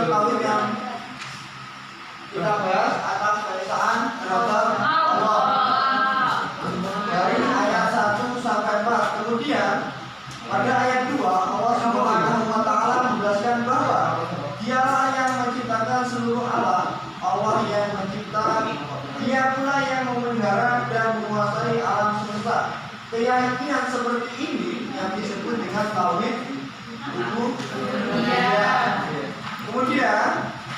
tauhid yang kita bahas atas keesaan terhadap Allah. Dari ayat 1 sampai 4. Kemudian pada ayat 2 Allah Subhanahu wa taala menjelaskan bahwa Dialah yang menciptakan seluruh alam. Allah yang mencipta, Dia pula yang memelihara dan menguasai alam semesta. Keyakinan seperti ini yang disebut dengan tauhid rububiyah. Kemudian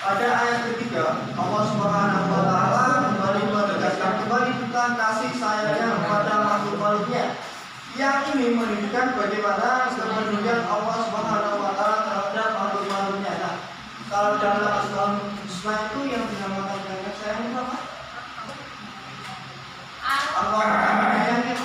pada ayat ketiga Allah Subhanahu wa taala kembali menegaskan kembali tentang kasih sayangnya kepada makhluk-makhluknya. Yang ini menunjukkan bagaimana kepedulian Allah Subhanahu wa taala terhadap makhluk-makhluknya. Nah, kalau dalam Islam itu yang dinamakan dengan sayang itu apa? Allah sayangnya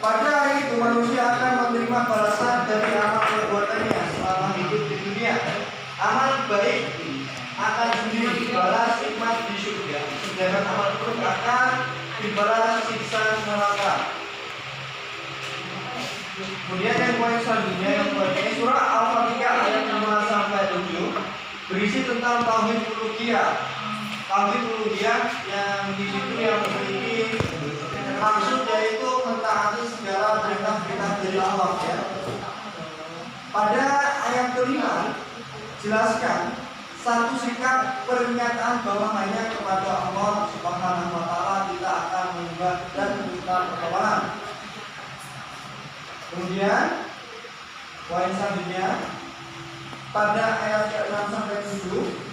pada hari itu manusia akan menerima balasan dari amal perbuatannya selama hidup di dunia. Amal baik akan sendiri dibalas nikmat di surga, sedangkan amal buruk akan dibalas siksa neraka. Kemudian yang poin selanjutnya yang poinnya surah Al-Fatihah ayat 5 sampai 7 berisi tentang tauhid uluhiyah. Tauhid uluhiyah yang di situ yang memiliki maksud yaitu mentaati segala perintah-perintah dari Allah ya. Pada ayat kelima jelaskan satu sikap pernyataan bahwa hanya kepada Allah Subhanahu wa taala kita akan menyembah dan meminta pertolongan. Kemudian poin selanjutnya pada ayat 6 sampai 7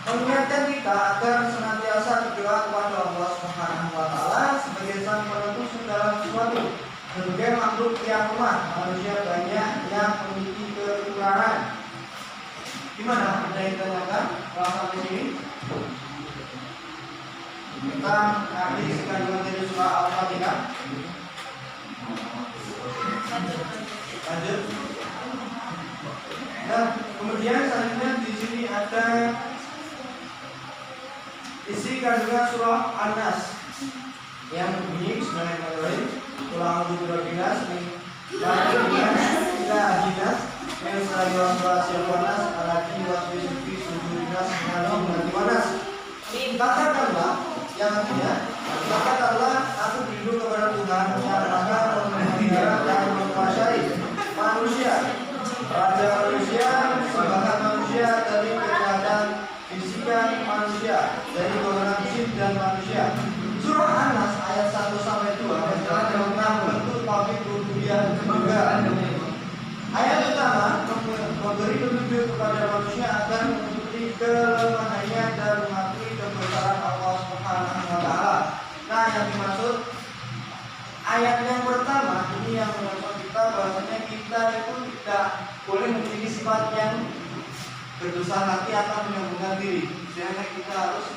mengingatkan kita agar senantiasa berdoa kepada Allah Subhanahu wa taala sebagai sang penentu segala sesuatu. Sebagai makhluk yang lemah, manusia banyak yang memiliki kekurangan. Gimana? Ada yang ditanyakan kalau sampai sini? Kita nanti sekalian dari surah Al-Fatihah. Lanjut. Nah, kemudian selanjutnya di sini ada isi kandungan surah An-Nas yang berbunyi bismillahirrahmanirrahim. Qul a'udzu birabbinas min syarri min syarri waswasil alladzi yuwaswisu fi sudurin nas Katakanlah yang artinya katakanlah aku berlindung kepada Tuhan yang akan memelihara dan menguasai manusia, raja manusia, sembahan manusia dari kejahatan bisikan manusia, dari golongan jin dan manusia. Surah An-Nas ayat 1 sampai 2 menjelaskan tentang bentuk tauhid rububiyah juga. Ayat pertama memberi petunjuk kepada manusia agar mengikuti kelemahannya dan mengakui kebesaran Allah Subhanahu wa taala. Nah, yang dimaksud ayat yang pertama ini yang menunjukkan kita bahwasanya kita itu tidak boleh memiliki sifat yang berbesar hati atau menyombongkan diri. Sehingga kita harus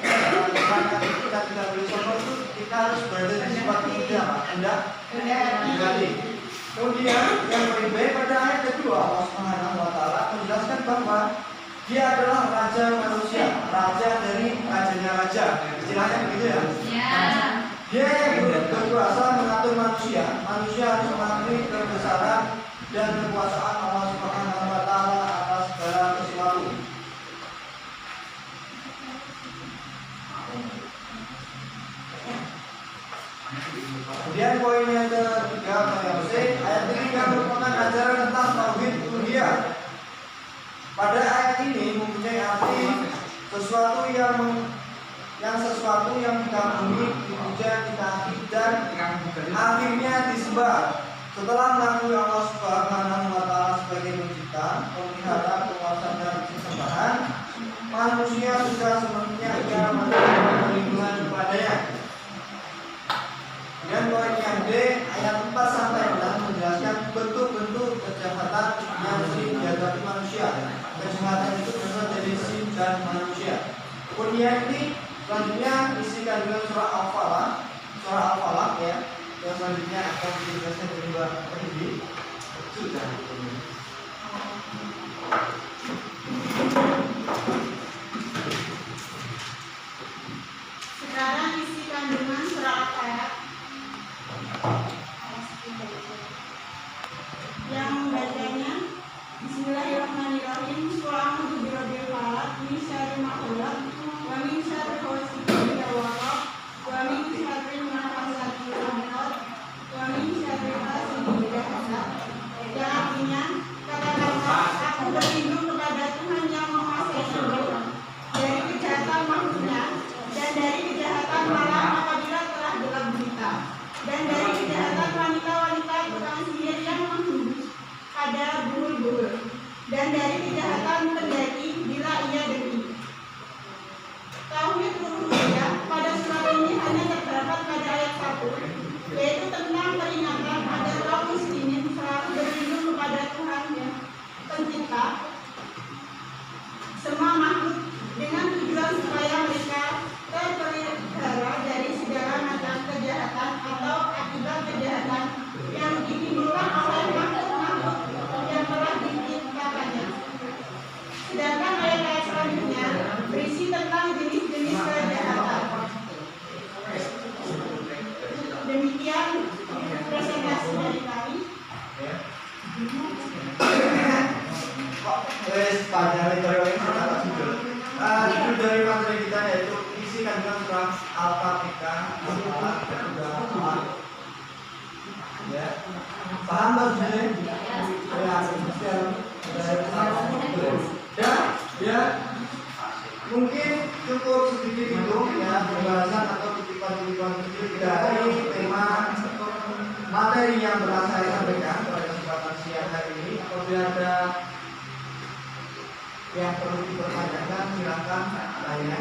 kita tidak boleh sombong itu kita harus berada di sifat rendah hati. Kemudian yang paling baik pada ayat kedua Allah Subhanahu wa taala menjelaskan bahwa Dia adalah raja manusia, raja dari rajanya raja. Istilahnya begitu ya. Dia yang berkuasa mengatur manusia. Manusia harus mengakui kebesaran dan kekuasaan Allah Subhanahu wa taala atas segala sesuatu. Kemudian poin yang ketiga ayat ketiga merupakan ajaran tentang tauhid uluhiyah. Pada ayat ini mempunyai arti sesuatu yang dikagumi, dipuja, ditaati dan akhirnya disembah. Setelah mengakui Allah Subhanahu wa taala sebagai pencipta, pemelihara, penguasa dan sesembahan, manusia sudah semestinya ia meminta perlindungan kepadanya. Dan poin yang D ayat 4 sampai 6 menjelaskan bentuk-bentuk kejahatan yang sering dihadapi manusia. Kejahatan itu berasal dari jin dan manusia. Kemudian ini selanjutnya isi kandungan surah Al-Falaq ya. Yang selanjutnya akan dijelaskan dari Mbak Rindi. Sudah. Sekarang isi kandungan surah Al-Falaq yang membacanya Bismillahirrahmanirrahim. Qul a'udzu birabbil falaq min syarri ma khalaq wa min syarri ghasiqin idza waqab wa min syarri nafasati fil 'uqad wa min syarri hasidin idza hasad. Yang artinya, katakanlah aku berlindung kepada Tuhan yang menguasai seluruh dari kejahatan makhluknya dan dari kejahatan malam apabila telah gelap gulita, dan dari kejahatan wanita-wanita tukang sihir yang menghembus pada buhul-buhul, dan dari kejahatan pendaki bila ia dengki. Tauhid rububiyah pada surat ini hanya terdapat pada ayat 1, yaitu tentang peringatan agar kaum muslimin selalu berlindung kepada Tuhan yang pencipta semua makhluk dengan tujuan supaya mereka terpelihara dari segala macam kejahatan atau akibat kejahatan yang ditimbulkan oleh makhluk-makhluk yang telah diciptakannya. Sedangkan ayat-ayat selanjutnya berisi tentang jenis-jenis kejahatan. Demikian presentasi dari kami. Pada metode ini kita judul dari materi kita yaitu isi kandungan surah Al-Fatihah. Ya, paham maksudnya? Ya, mungkin cukup sedikit itu ya pembahasan atau kutipan-kutipan kecil dari tema materi yang telah saya sampaikan pada kesempatan siang hari ini. Apabila ada yang perlu dipertanyakan silakan tanya.